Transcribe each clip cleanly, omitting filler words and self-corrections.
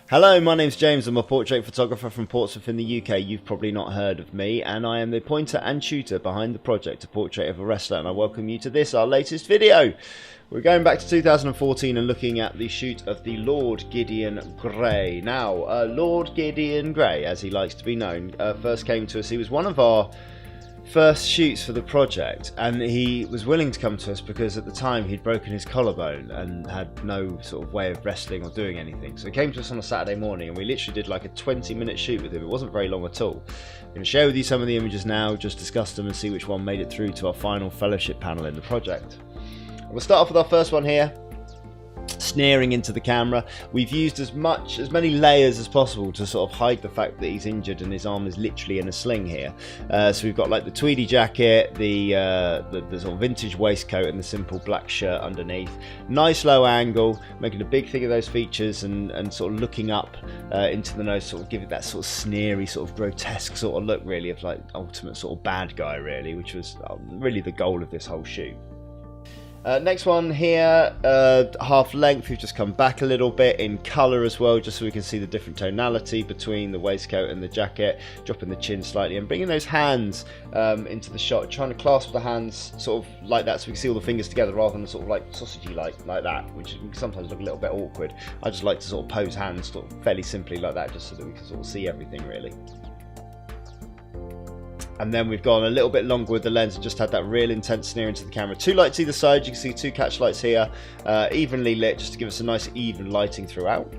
Hello, my name's James. I'm a portrait photographer from Portsmouth in the UK. You've probably not heard of me, and I am the pointer and tutor behind the project, A Portrait of a Wrestler, and I welcome you to this, our latest video. We're going back to 2014 and looking at the shoot of the Lord Gideon Grey. Now, Lord Gideon Grey, as he likes to be known, first came to us. He was one of our first shoots for the project, and he was willing to come to us because at the time he'd broken his collarbone and had no sort of way of wrestling or doing anything. So he came to us on a Saturday morning and we literally did like a 20-minute shoot with him. It wasn't very long at all. I'm going to share with you some of the images now, just discuss them and see which one made it through to our final fellowship panel in the project. We'll start off with our first one here, sneering into the camera. We've used as many layers as possible to sort of hide the fact that he's injured and his arm is literally in a sling here. So we've got like the tweedy jacket, the sort of vintage waistcoat and the simple black shirt underneath. Nice low angle, making a big thing of those features and sort of looking up into the nose, sort of give it that sort of sneery, sort of grotesque sort of look really of like ultimate sort of bad guy really, which was really the goal of this whole shoot. Next one here, half length. We've just come back a little bit in colour as well, just so we can see the different tonality between the waistcoat and the jacket, dropping the chin slightly and bringing those hands into the shot, trying to clasp the hands sort of like that so we can see all the fingers together rather than sort of like sausagey like that, which can sometimes look a little bit awkward. I just like to sort of pose hands sort of fairly simply like that, just so that we can sort of see everything really. And then we've gone a little bit longer with the lens and just had that real intense sneer into the camera. Two lights either side, you can see two catch lights here, evenly lit just to give us a nice even lighting throughout.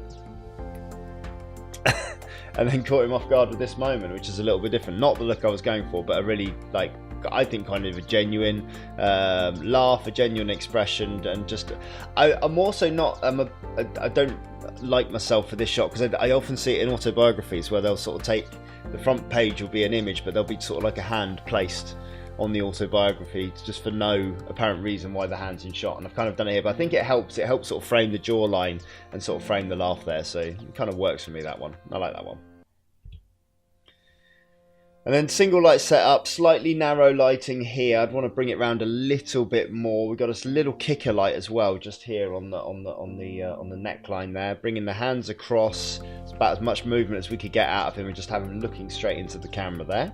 And then caught him off guard with this moment, which is a little bit different. Not the look I was going for, but a really, like, I think kind of a genuine laugh, a genuine expression, and just, I'm also not, I don't like myself for this shot, because I often see it in autobiographies where they'll sort of take, the front page will be an image, but there'll be sort of like a hand placed on the autobiography just for no apparent reason why the hand's in shot, and I've kind of done it here, but I think it helps sort of frame the jawline and sort of frame the laugh there, so it kind of works for me, that one. I like that one. And then single light setup, slightly narrow lighting here. I'd want to bring it around a little bit more. We've got a little kicker light as well, just here on the neckline there. Bringing the hands across. It's about as much movement as we could get out of him, and just have him looking straight into the camera there.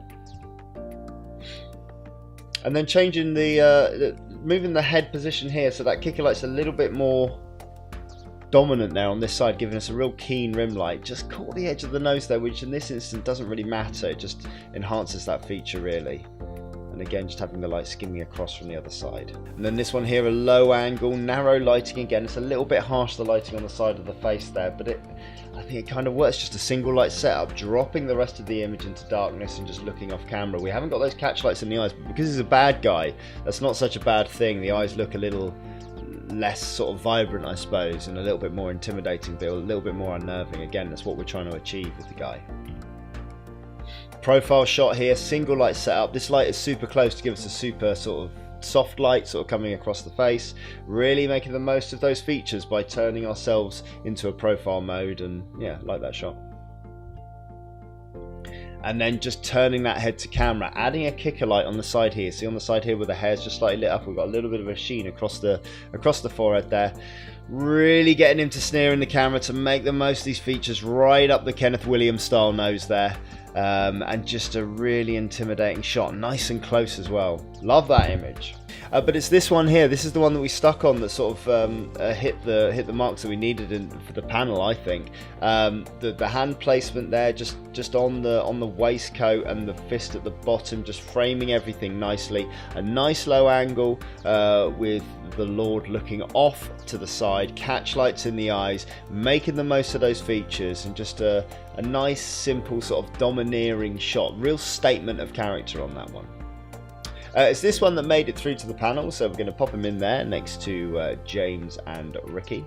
And then changing moving the head position here, so that kicker light's a little bit more dominant there on this side, giving us a real keen rim light. Just caught the edge of the nose there, which in this instance doesn't really matter. It just enhances that feature really. And again, just having the light skimming across from the other side. And then this one here, a low angle, narrow lighting again. It's a little bit harsh, the lighting on the side of the face there, but I think it kind of works. Just a single light setup, dropping the rest of the image into darkness and just looking off camera. We haven't got those catch lights in the eyes, but because he's a bad guy, that's not such a bad thing. The eyes look a little less sort of vibrant, I suppose, and a little bit more intimidating, but a little bit more unnerving. Again, that's what we're trying to achieve with the guy. Profile shot here, single light setup. This light is super close to give us a super sort of soft light sort of coming across the face, really making the most of those features by turning ourselves into a profile mode, and yeah, like that shot. And then just turning that head to camera, adding a kicker light on the side here. See on the side here where the hair's just slightly lit up, we've got a little bit of a sheen across the forehead there. Really getting him to sneer in the camera to make the most of these features, right up the Kenneth Williams style nose there. And just a really intimidating shot, nice and close as well. Love that image. But it's this one here. This is the one that we stuck on that sort of hit the marks that we needed for the panel, I think. The hand placement there, just on the waistcoat, and the fist at the bottom, just framing everything nicely. A nice low angle with the Lord looking off to the side, catch lights in the eyes, making the most of those features, and just a nice simple sort of domineering shot. Real statement of character on that one. It's this one that made it through to the panel, so we're going to pop him in there next to James and Ricky.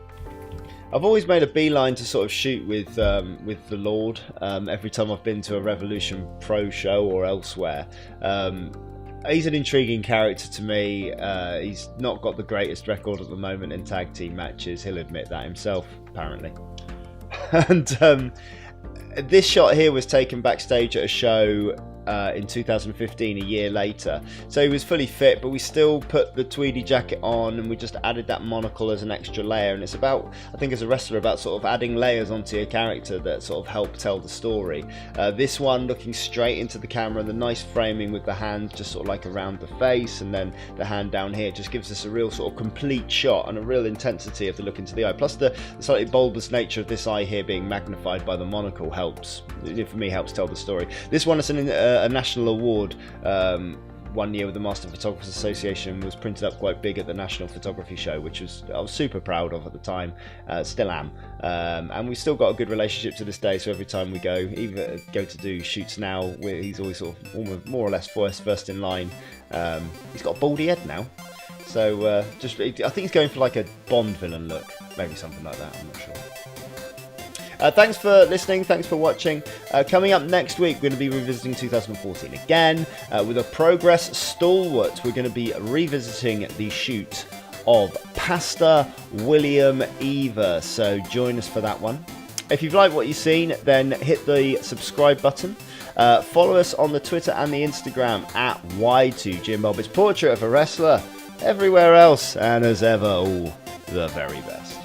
I've always made a beeline to sort of shoot with the Lord every time I've been to a Revolution Pro show or elsewhere. He's an intriguing character to me. He's not got the greatest record at the moment in tag team matches. He'll admit that himself, apparently. And this shot here was taken backstage at a show in 2015, a year later. So he was fully fit, but we still put the tweedy jacket on, and we just added that monocle as an extra layer. And it's about, I think as a wrestler, about sort of adding layers onto your character that sort of help tell the story. This one looking straight into the camera, and the nice framing with the hand just sort of like around the face, and then the hand down here just gives us a real sort of complete shot and a real intensity of the look into the eye. Plus the slightly bulbous nature of this eye here being magnified by the monocle helps, for me, helps tell the story. This one is a national award. One year with the Master Photographers Association, was printed up quite big at the National Photography Show, which I was super proud of at the time, still am, and we've still got a good relationship to this day. So every time we go to do shoots now, he's always sort of almost more or less first in line. He's got a baldy head now, so I think he's going for like a Bond villain look, maybe something like that. I'm not sure. Thanks for listening, thanks for watching. Coming up next week, we're going to be revisiting 2014 again with a Progress Stalwart. We're going to be revisiting the shoot of Pastor William Eva, so join us for that one. If you've liked what you've seen, then hit the subscribe button. Follow us on the Twitter and the Instagram at Y2JimBob. It's Portrait of a Wrestler everywhere else, and as ever, all the very best.